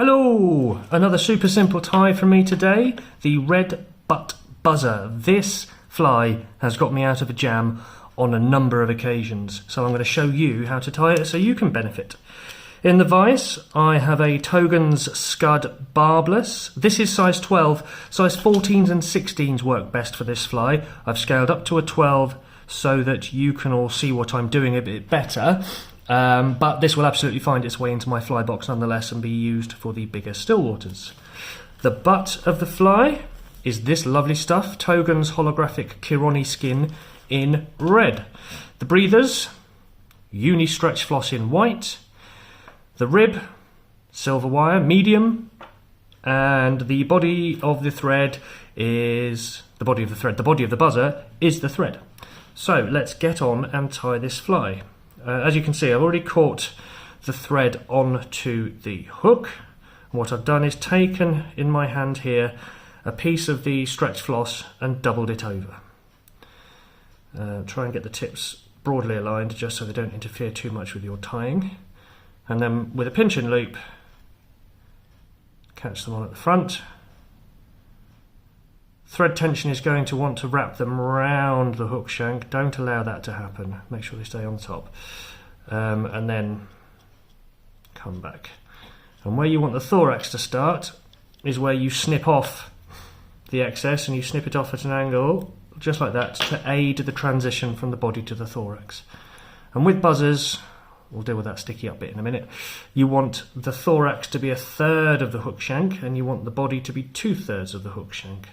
Hello! Another super simple tie from me today, the red butt buzzer. This fly has got me out of a jam on a number of occasions, so I'm going to show you how to tie it so you can benefit. In the vise, I have a Togens Scud Barbless. This is size 12, size 14s and 16s work best for this fly. I've scaled up to a 12 so that you can all see what I'm doing a bit better. But this will absolutely find its way into my fly box nonetheless and be used for the bigger still waters. The butt of the fly is this lovely stuff, Togens Holographic Kironi Skin in red. The breathers, Uni Stretch Floss in white. The rib, silver wire, medium. And the body of the thread is the body of the thread. The body of the buzzer is the thread. So let's get on and tie this fly. As you can see, I've already caught the thread onto the hook. And what I've done is taken in my hand here a piece of the stretch floss and doubled it over. Try and get the tips broadly aligned just so they don't interfere too much with your tying. And then with a pinch-in loop, catch them on at the front. Thread tension is going to want to wrap them round the hook shank. Don't allow that to happen. Make sure they stay on top. And then come back. And where you want the thorax to start is where you snip off the excess, and you snip it off at an angle, just like that, to aid the transition from the body to the thorax. And with buzzers, we'll deal with that sticky up bit in a minute, you want the thorax to be 1/3 of the hook shank, and you want the body to be 2/3 of the hook shank.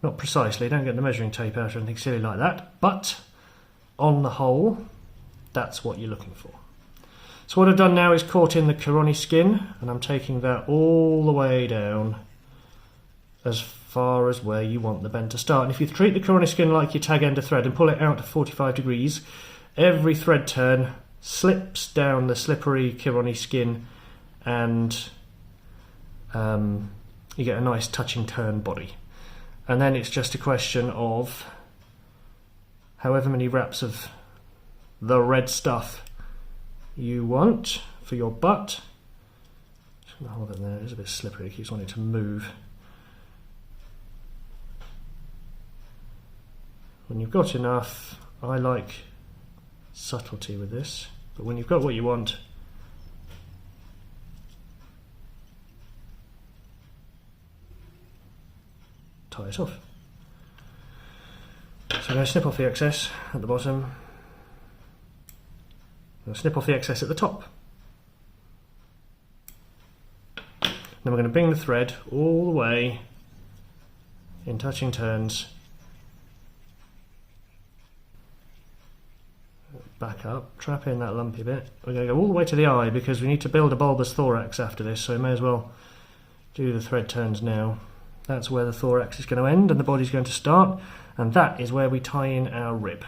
Not precisely, don't get the measuring tape out or anything silly like that, but on the whole, that's what you're looking for. So what I've done now is caught in the Kironi skin, and I'm taking that all the way down as far as where you want the bend to start. And if you treat the Kironi skin like your tag end of thread and pull it out to 45 degrees, every thread turn slips down the slippery Kironi skin, and you get a nice touching turn body. And then it's just a question of however many wraps of the red stuff you want for your butt. Just going to hold it there, it's a bit slippery, it keeps wanting to move. When you've got enough, I like subtlety with this, but when you've got what you want, tie it off. So I'm going to snip off the excess at the bottom. I'm going to snip off the excess at the top. Then we're going to bring the thread all the way in touching turns back up, trap in that lumpy bit. We're going to go all the way to the eye because we need to build a bulbous thorax after this, so we may as well do the thread turns now. That's where the thorax is going to end and the body's going to start, and that is where we tie in our rib.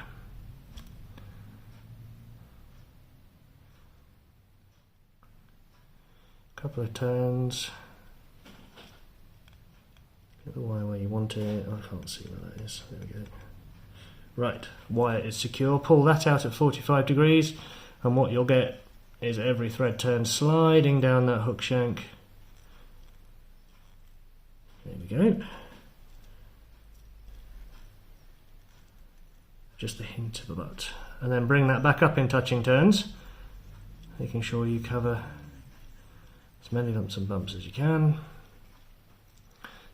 Couple of turns. Get the wire where you want it. I can't see where that is. There we go. Right, wire is secure. Pull that out at 45 degrees, and what you'll get is every thread turn sliding down that hook shank. There we go. Just a hint of a butt. And then bring that back up in touching turns, making sure you cover as many lumps and bumps as you can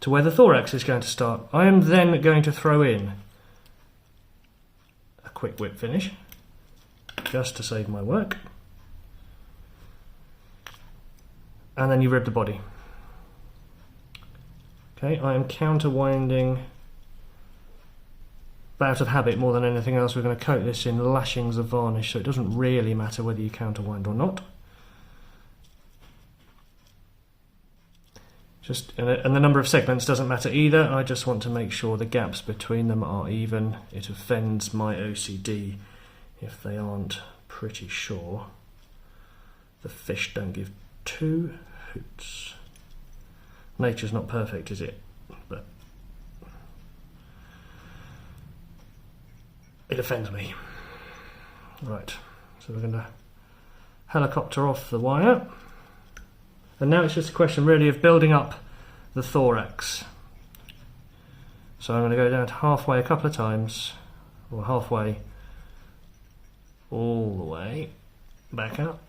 to where the thorax is going to start. I am then going to throw in a quick whip finish, just to save my work. And then you rib the body. Okay, I am counter-winding out of habit more than anything else. We're going to coat this in lashings of varnish, so it doesn't really matter whether you counter-wind or not. And the number of segments doesn't matter either. I just want to make sure the gaps between them are even. It offends my OCD if they aren't pretty sure. The fish don't give two hoots. Nature's not perfect, is it? But it offends me. Right, so we're going to helicopter off the wire. And now it's just a question really of building up the thorax. So I'm going to go down to halfway a couple of times, or halfway, all the way, back up,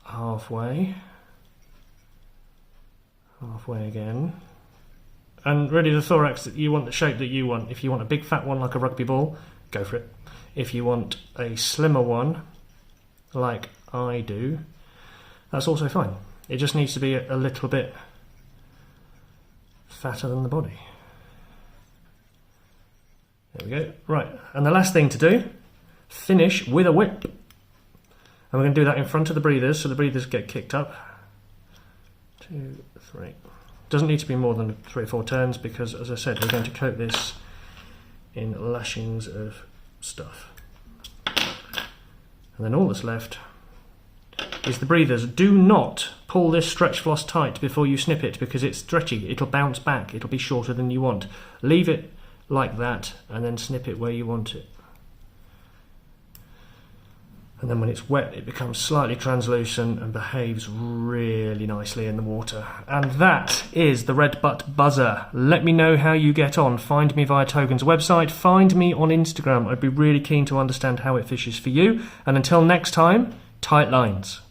halfway, halfway again. And really the thorax, that you want the shape that you want. If you want a big fat one like a rugby ball, go for it. If you want a slimmer one, like I do, that's also fine. It just needs to be a little bit fatter than the body. There we go. Right, and the last thing to do, finish with a whip. And we're going to do that in front of the breathers, so the breathers get kicked up. 2, 3. Doesn't need to be more than 3 or 4 turns because, as I said, we're going to coat this in lashings of stuff. And then all that's left is the breathers. Do not pull this stretch floss tight before you snip it because it's stretchy. It'll bounce back. It'll be shorter than you want. Leave it like that and then snip it where you want it. And then when it's wet, it becomes slightly translucent and behaves really nicely in the water. And that is the red butt buzzer. Let me know how you get on. Find me via Togens website. Find me on Instagram. I'd be really keen to understand how it fishes for you. And until next time, tight lines.